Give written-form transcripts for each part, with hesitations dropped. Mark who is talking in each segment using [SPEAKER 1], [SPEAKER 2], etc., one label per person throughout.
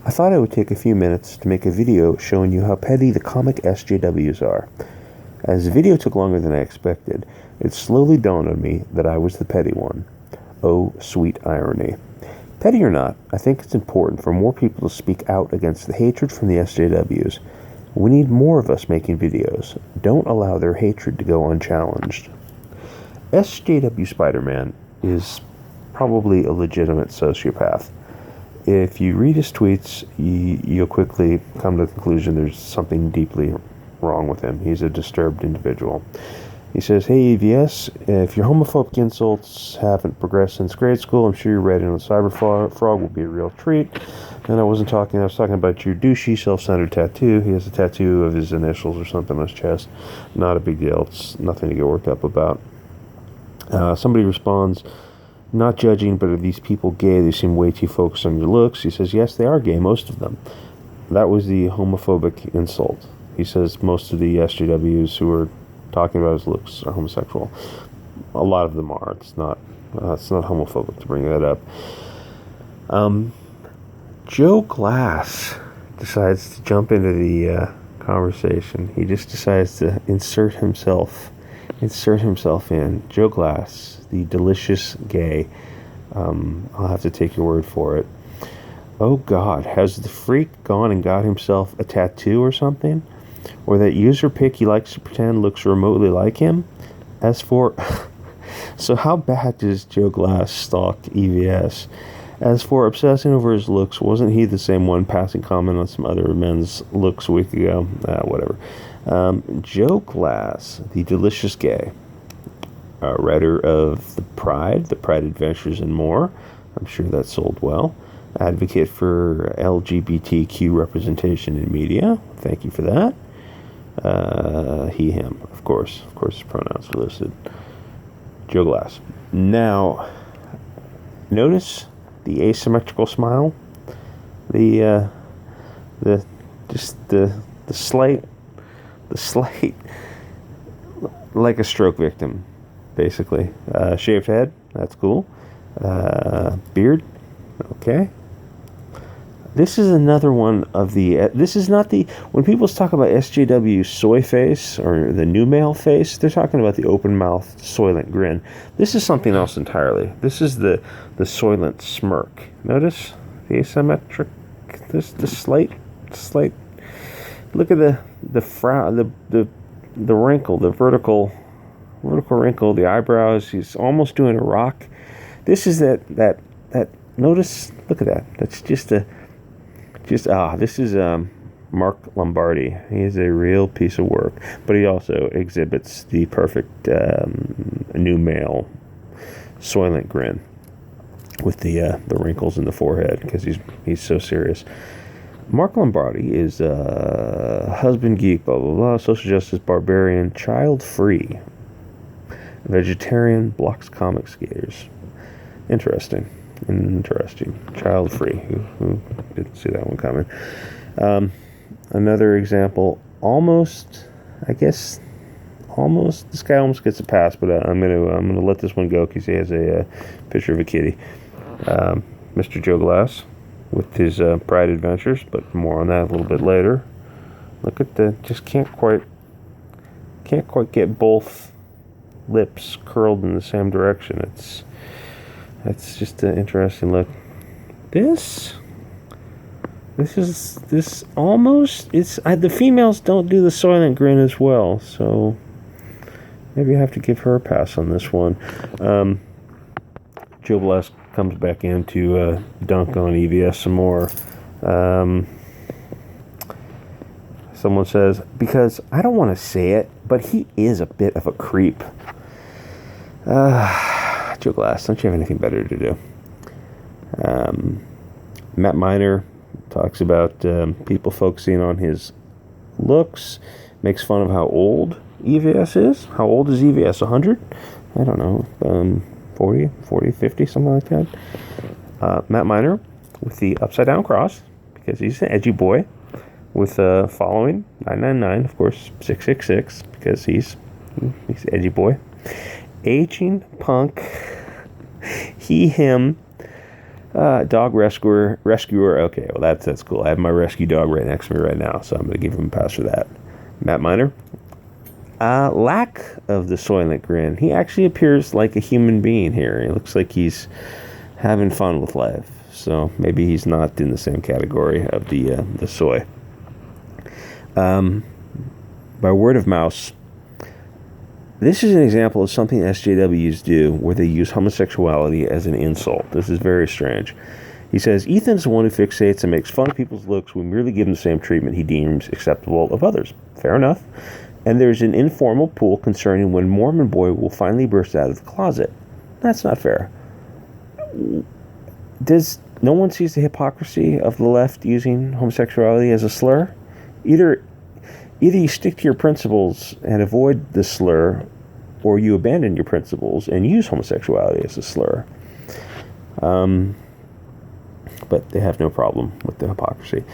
[SPEAKER 1] I thought I would take a few minutes to make a video showing you how petty the comic SJWs are. As the video took longer than I expected, it slowly dawned on me that I was the petty one. Oh, sweet irony. Petty or not, I think it's important for more people to speak out against the hatred from the SJWs. We need more of us making videos. Don't allow their hatred to go unchallenged. SJW Spider-Man is probably a legitimate sociopath. If you read his tweets, you'll quickly come to the conclusion there's something deeply wrong with him. He's a disturbed individual. He says, "Hey, EVS, if your homophobic insults haven't progressed since grade school, I'm sure your Reddit on Sciver frog will be a real treat." And I was talking about your douchey, self-centered tattoo. He has a tattoo of his initials or something on his chest. Not a big deal. It's nothing to get worked up about. Somebody responds, "Not judging, but are these people gay? They seem way too focused on your looks." He says, "Yes, they are gay, most of them." That was the homophobic insult. He says most of the SJWs who are talking about his looks are homosexual. A lot of them are. It's not homophobic to bring that up. Joe Glass decides to jump into the conversation. He just decides to insert himself in. Joe Glass, the delicious gay. I'll have to take your word for it. Oh God, has the freak gone and got himself a tattoo or something? Or that user pic he likes to pretend looks remotely like him? As for... So how bad does Joe Glass stalk EVS? As for obsessing over his looks, wasn't he the same one passing comment on some other men's looks a week ago? Whatever. Joe Glass, the delicious gay, writer of The Pride Adventures and more. I'm sure that sold well. Advocate for LGBTQ representation in media. Thank you for that. He, him, of course his pronouns are listed. Joe Glass. Now, notice the asymmetrical smile, the slight, like a stroke victim, basically. Shaved head, that's cool. Beard, okay. This is another one of the... this is not the... When people talk about SJW soy face or the new male face, they're talking about the open-mouthed, soylent grin. This is something else entirely. This is the soylent smirk. Notice the asymmetric... the slight... Look at the frown, the wrinkle, the vertical wrinkle, the eyebrows. He's almost doing a rock. This is that... Notice... Look at that. That's just a... this is Mark Lombardi. He is a real piece of work, but he also exhibits the perfect new male soylent grin with the wrinkles in the forehead because he's so serious. Mark Lombardi is husband geek, blah blah blah, social justice barbarian, child free, vegetarian, blocks comic skaters. Interesting. Child free. Who didn't see that one coming? Another example. Almost. This guy almost gets a pass, but I'm gonna let this one go because he has a picture of a kitty. Mr. Joe Glass with his Pride Adventures, but more on that a little bit later. Look at just can't quite get both lips curled in the same direction. That's just an interesting look. This almost, the females don't do the soylent grin as well, so maybe I have to give her a pass on this one. Joe Glass comes back in to dunk on EVS some more. Someone says, because I don't want to say it, but he is a bit of a creep. Joe Glass, don't you have anything better to do? Matt Miner talks about people focusing on his looks, makes fun of how old EVS is. How old is EVS? 100? I don't know. 40, 50, something like that. Matt Miner with the upside down cross, because he's an edgy boy, with following 999, of course, 666, because he's edgy boy. Aging punk, he, him, Dog rescuer. Okay, well that's cool. I have my rescue dog right next to me right now, so I'm gonna give him a pass for that. Matt Miner. Lack of the Soylent grin. He actually appears like a human being here. He looks like he's having fun with life. So maybe he's not in the same category of the soy. By word of mouth, this is an example of something SJWs do where they use homosexuality as an insult. This is very strange. He says, Ethan's the one who fixates and makes fun of people's looks. We merely give him the same treatment he deems acceptable of others. Fair enough. And there's an informal pool concerning when Mormon boy will finally burst out of the closet. That's not fair. Does no one sees the hypocrisy of the left using homosexuality as a slur? Either you stick to your principles and avoid the slur, or you abandon your principles and use homosexuality as a slur. But they have no problem with the hypocrisy.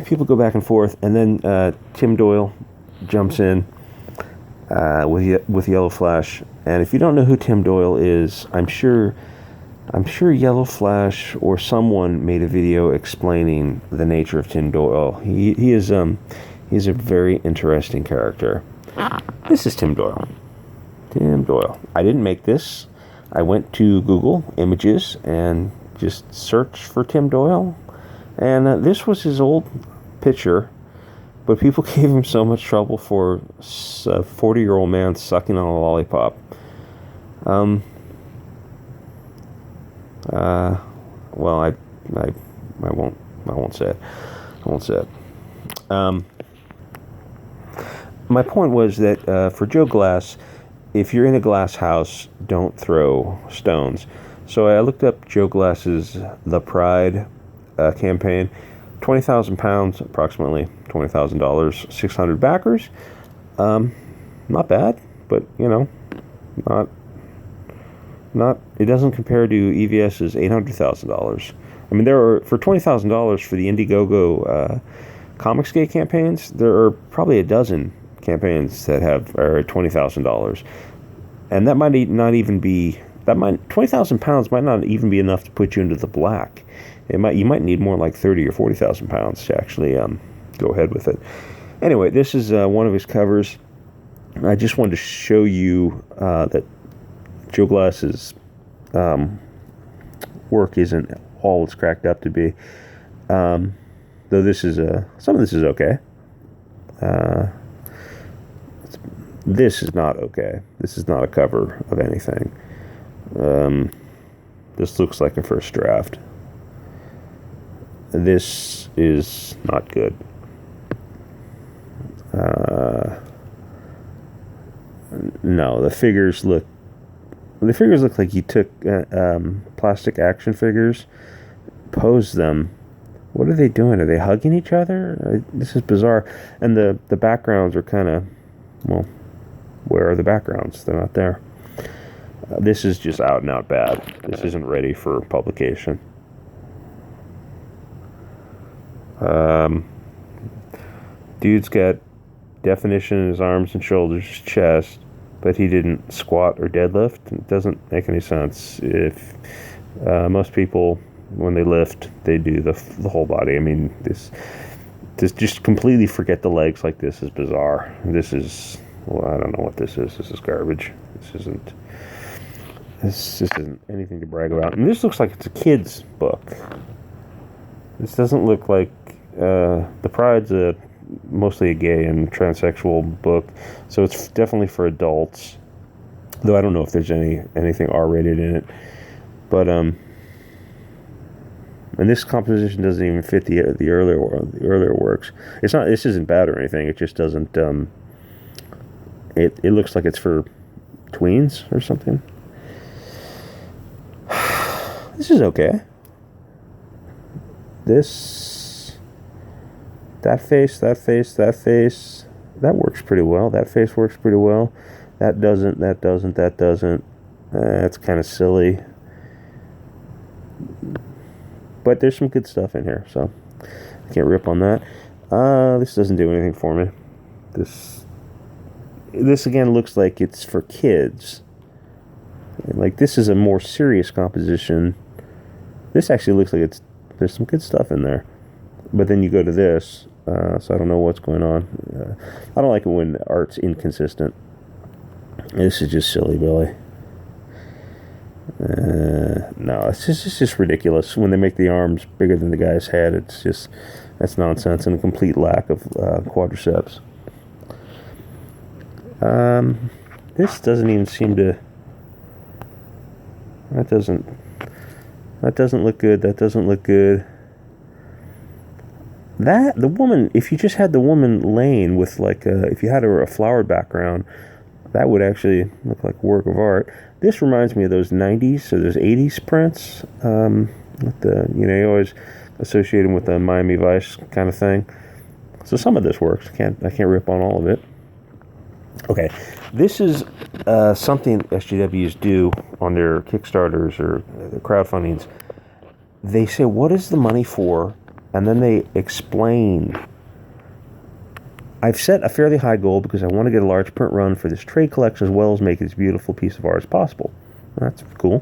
[SPEAKER 1] People go back and forth, and then Tim Doyle jumps in with Yellow Flash. And if you don't know who Tim Doyle is, I'm sure Yellow Flash or someone made a video explaining the nature of Tim Doyle. He's a very interesting character. This is Tim Doyle. Tim Doyle. I didn't make this. I went to Google Images and just searched for Tim Doyle. And this was his old picture, but people gave him so much trouble for a 40-year-old man sucking on a lollipop. Well, I won't say it. I won't say it. My point was that for Joe Glass, if you're in a glass house, don't throw stones. So I looked up Joe Glass's The Pride campaign. 20,000 pounds, approximately $20,000, 600 backers. Not bad, but not. It doesn't compare to EVS's $800,000. I mean, there are for $20,000 for the Indiegogo Comicsgate campaigns. There are probably a dozen campaigns that are $20,000, and that might not even be. 20,000 pounds might not even be enough to put you into the black. You might need more like 30 or 40,000 pounds to actually go ahead with it. Anyway, this is one of his covers. I just wanted to show you that Joe Glass's work isn't all it's cracked up to be. Though this is some of this is okay. This is not okay. This is not a cover of anything. This looks like a first draft. This is not good. No, the figures look like he took plastic action figures, posed them. What are they doing? Are they hugging each other? This is bizarre. And the backgrounds are kind of, well, where are the backgrounds? They're not there. This is just out and out bad. This isn't ready for publication. Dude's got definition in his arms and shoulders, chest, but he didn't squat or deadlift. It doesn't make any sense. If most people, when they lift, they do the whole body. I mean, this just completely forget the legs like this is bizarre. This is, well, I don't know what this is. This is garbage. This isn't anything to brag about. And this looks like it's a kid's book. This doesn't look like The Pride's mostly a gay and transsexual book, so it's definitely for adults. Though I don't know if there's anything R-rated in it. But and this composition doesn't even fit the earlier works. It's not. This isn't bad or anything. It just doesn't. It looks like it's for tweens or something. This is okay. That face, that works pretty well. That face works pretty well. That doesn't. That's kind of silly. But there's some good stuff in here, so I can't rip on that. This doesn't do anything for me. This again looks like it's for kids. Like, this is a more serious composition. This actually looks like there's some good stuff in there. But then you go to this, so I don't know what's going on. I don't like it when art's inconsistent. This is just silly, Billy. No, it's just ridiculous. When they make the arms bigger than the guy's head, that's nonsense and a complete lack of quadriceps. This doesn't even seem to... That doesn't look good. That doesn't look good. The woman, if you just had the woman laying with, like, if you had a flowered background, that would actually look like a work of art. This reminds me of those 90s or those 80s prints. With you always associate them with the Miami Vice kind of thing. So some of this works. I can't rip on all of it. Okay, this is something SJWs do on their Kickstarters or their crowdfundings. They say, what is the money for? And then they explain. I've set a fairly high goal because I want to get a large print run for this trade collection as well as make it as beautiful piece of art as possible. That's cool.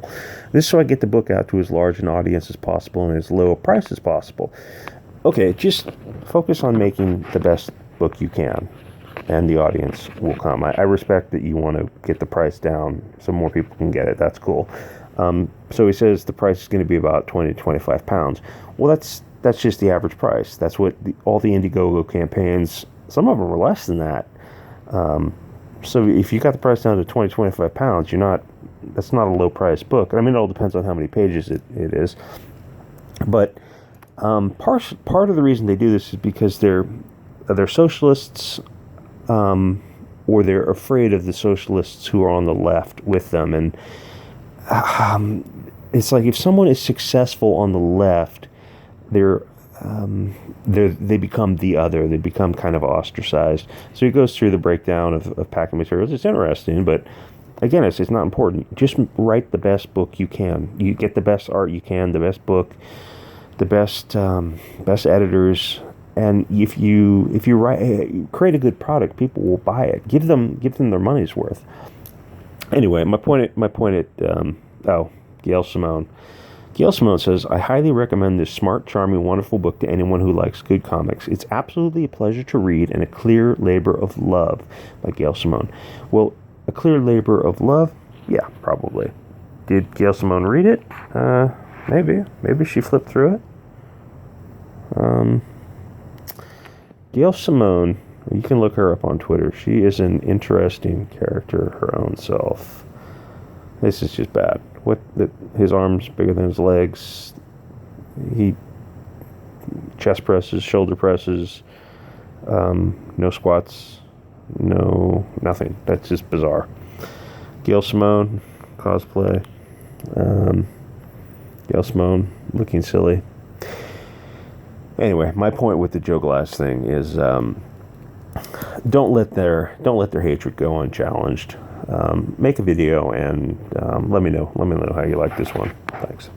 [SPEAKER 1] This is so I get the book out to as large an audience as possible and as low a price as possible. Okay, just focus on making the best book you can, and the audience will come. I respect that you want to get the price down so more people can get it. That's cool. So he says the price is going to be about 20 to 25 pounds. Well, that's just the average price. That's what all the Indiegogo campaigns, some of them are less than that. So if you got the price down to 20, 25 pounds, that's not a low price book. I mean, it all depends on how many pages it is. But part of the reason they do this is because they're socialists, or they're afraid of the socialists who are on the left with them. And it's like if someone is successful on the left, they become the other. They become kind of ostracized. So he goes through the breakdown of packing materials. It's interesting, but again, it's not important. Just write the best book you can. You get the best art you can, the best book, the best editors. And if you create a good product, people will buy it. Give them their money's worth. Anyway, my point at Gail Simone. Gail Simone says, I highly recommend this smart, charming, wonderful book to anyone who likes good comics. It's absolutely a pleasure to read and a clear labor of love, by Gail Simone. Well, a clear labor of love? Yeah, probably. Did Gail Simone read it? Maybe. Maybe she flipped through it. Gail Simone, you can look her up on Twitter. She is an interesting character, her own self. This is just bad. His arms bigger than his legs. He chest presses, shoulder presses, no squats, nothing. That's just bizarre. Gail Simone, cosplay. Gail Simone looking silly. Anyway, my point with the Joe Glass thing is, don't let their hatred go unchallenged. Make a video and let me know how you like this one. Thanks.